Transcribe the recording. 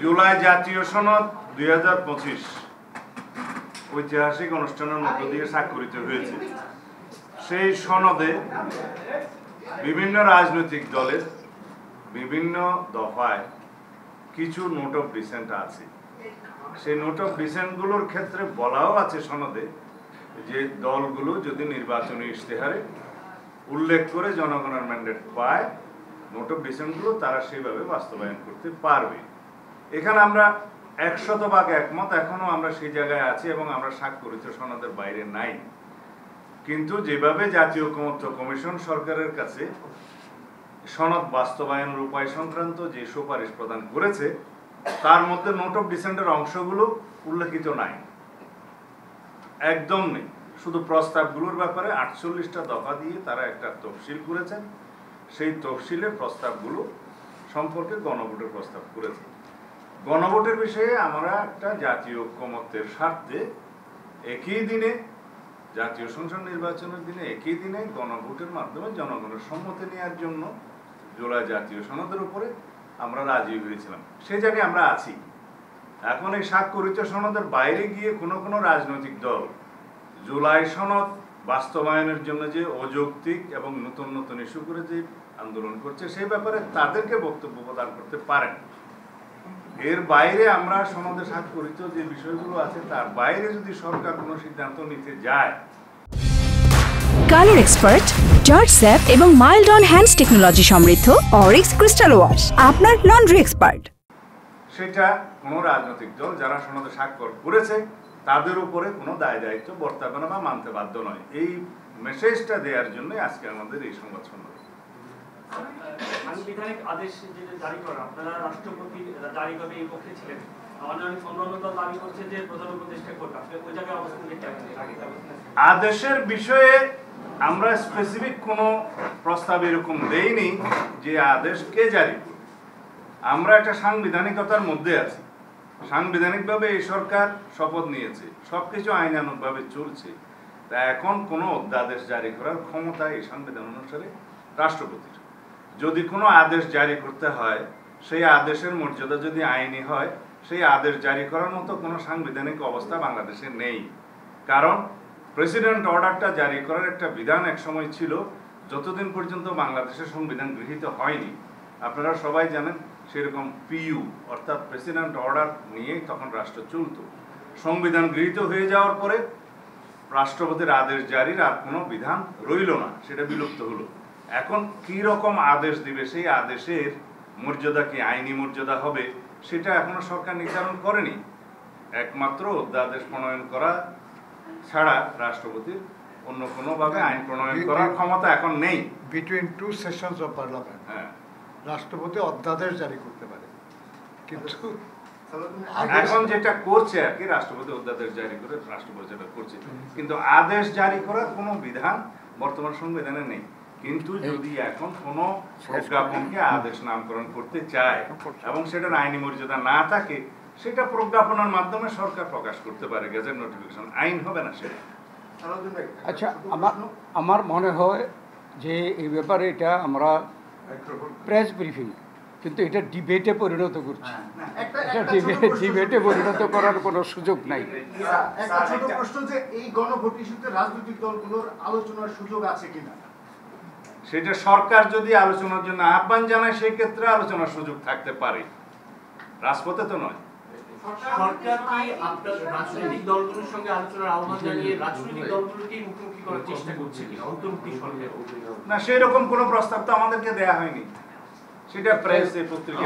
জুলাই জাতীয় সনদ 2025 ঐতিহাসিক অনুষ্ঠানের মধ্য দিয়ে স্বাক্ষরিত হয়েছে। সেই সনদে বিভিন্ন রাজনৈতিক দলের বিভিন্ন দফায় কিছু নোট অফ ডিসেন্ট আছে। সেই নোট অফ ডিসেন্টগুলোর ক্ষেত্রে বলাও আছে সনদে যে দলগুলো যদি নির্বাচনী ইশতেহারে উল্লেখ করে জনগণের ম্যান্ডেট পায়, নোট অফ ডিসেন্টগুলো তারা সেইভাবে বাস্তবায়ন করতে পারবে। এখানে আমরা 100% একমত। এখনো আমরা সেই জায়গায় আছি এবং আমরা স্বাক্ষরিত সনদের বাইরে নাই। কিন্তু যেভাবে জাতীয় ঐকমত্য কমিশন সরকারের কাছে সনদ বাস্তবায়নের উপায় সংক্রান্ত যে সুপারিশ প্রদান করেছে, তার মধ্যে নোট অফ ডিসেন্টের অংশগুলো উল্লেখিত নাই, একদম নেই। শুধু প্রস্তাবগুলোর ব্যাপারে 48টা দফা দিয়ে তারা একটা তফসিল করেছেন। সেই তফসিলের প্রস্তাবগুলো সম্পর্কে গণভোটের প্রস্তাব করেছে। গণভোটের বিষয়ে আমরা একটা জাতীয় ঐকমত্যের স্বার্থে একই দিনে জাতীয় সংসদ নির্বাচনের দিনে একই দিনে গণভোটের মাধ্যমে জনগণের সম্মতি নেওয়ার জন্য জুলাই জাতীয় সনদের উপরে আমরা রাজি হয়েছিলাম। সেই জায়গায় আমরা আছি। এখন এই স্বাক্ষরিত সনদের বাইরে গিয়ে কোনো রাজনৈতিক দল জুলাই সনদ বাস্তবায়নের জন্য যে অযৌক্তিক এবং নতুন নতুন ইস্যু করে যে আন্দোলন করছে, সেই ব্যাপারে তাদেরকে বক্তব্য প্রদান করতে পারেন। এর বাইরে আমরা সনদে স্বাক্ষরিত যে বিষয়গুলো আছে তার বাইরে যদি সরকার কোনো সিদ্ধান্ত নিতে যায়। কালার এক্সপার্ট, জর্জ স্যাপ এবং মাইল্ড অন হ্যান্ডস টেকনোলজি সমৃদ্ধ অরিক্স ক্রিস্টাল ওয়াশ আপনার লন্ড্রি এক্সপার্ট। সেটা কোনো রাজনৈতিক দল যারা সনদে স্বাক্ষর করেছে তাদের উপরে কোনো দায় দায়িত্ব বর্তাবে না বা মানতে বাধ্য নয়। এই মেসেজটা দেওয়ার জন্য আজকে আমাদের এই সংবাদ সম্মেলন। সাংবিধানিক আদেশ যেটা জারি করা, আপনারা রাষ্ট্রপতি জারিভাবে এই পক্ষে ছিলেন। অন্যান্য দল দাবি করছে যে প্রধান উপদেষ্টা করবে। আপনি ওই জায়গায় অবস্থান দেখতে আদেশের বিষয়ে আমরা স্পেসিফিক কোনো প্রস্তাব এরকম দেইনি যে আদেশ কে জারি করবে। আমরা একটা সাংবিধানিকতার মধ্যে আছি। সাংবিধানিকভাবে এই সরকার শপথ নিয়েছে, সবকিছু আইনানুগভাবে চলছে। তা এখন কোনো অধ্যাদেশ জারি করার ক্ষমতা এই সংবিধান অনুসারে রাষ্ট্রপতির। যদি কোনো আদেশ জারি করতে হয়, সেই আদেশের মর্যাদা যদি আইনি হয়, সেই আদেশ জারি করার মতো কোনো সাংবিধানিক অবস্থা বাংলাদেশে নেই। কারণ প্রেসিডেন্ট অর্ডারটা জারি করার একটা বিধান এক সময় ছিল, যতদিন পর্যন্ত বাংলাদেশের সংবিধান গৃহীত হয়নি। আপনারা সবাই জানেন সেরকম পিইউ অর্থাৎ প্রেসিডেন্ট অর্ডার নিয়েই তখন রাষ্ট্র চলত। সংবিধান গৃহীত হয়ে যাওয়ার পরে রাষ্ট্রপতির আদেশ জারির আর কোনো বিধান রইল না, সেটা বিলুপ্ত হলো। এখন কি রকম আদেশ দিবে, সেই আদেশের মর্যাদা কি আইনি মর্যাদা হবে, সেটা এখনো সরকার নির্ধারণ করেনি। একমাত্র অধ্যাদেশ প্রণয়ন করা ছাড়া রাষ্ট্রপতির অন্য কোনোভাবে আইন প্রণয়ন করার ক্ষমতা এখন নেই। Between two sessions of parliament রাষ্ট্রপতি অধ্যাদেশ জারি করতে পারে, কিন্তু এখন যেটা করছে আর কি, রাষ্ট্রপতি অধ্যাদেশ জারি করে রাষ্ট্রপতি যেটা করছে, কিন্তু আদেশ জারি করার কোনো বিধান বর্তমান সংবিধানে নেই। কিন্তু যদি এখন কোনো প্রজ্ঞাপনকে আদেশ নামকরণ করতে চায় এবং সেটার আইনি মর্যাদা না থাকে, সেটা প্রজ্ঞাপনের মাধ্যমে সরকার প্রকাশ করতে পারে, গেজেট নোটিফিকেশন, আইন হবে না সেটা। আচ্ছা, আমার মনে হয় যে এই ব্যাপারে এটা আমরা প্রেস ব্রিফিং, কিন্তু এটা ডিবেটে পরিণত করছি। এটা ডিবেটে পরিণত করার কোনো সুযোগ নাই। একটা ছোট প্রশ্ন, যে এই গণভোট ইস্যুতে রাজনৈতিক দলগুলোর আলোচনার সুযোগ আছে কিনা? সেটা সরকার যদি আলোচনার জন্য আহ্বান জানায়, সেই ক্ষেত্রে আলোচনার সুযোগ থাকতে পারে, রাজপথে তো নয়। সরকার কি আপনার রাজনৈতিক দলগুলোর সঙ্গে আলোচনার আহ্বান জানিয়ে রাজনৈতিক দলগুলোকে মুখোমুখি করার চেষ্টা করছে কিনা অন্তর্বর্তী সরকার? না, সেই রকম কোনো প্রস্তাব তো আমাদেরকে দেয়া হয়নি। সেটা প্রেস পত্রিকা।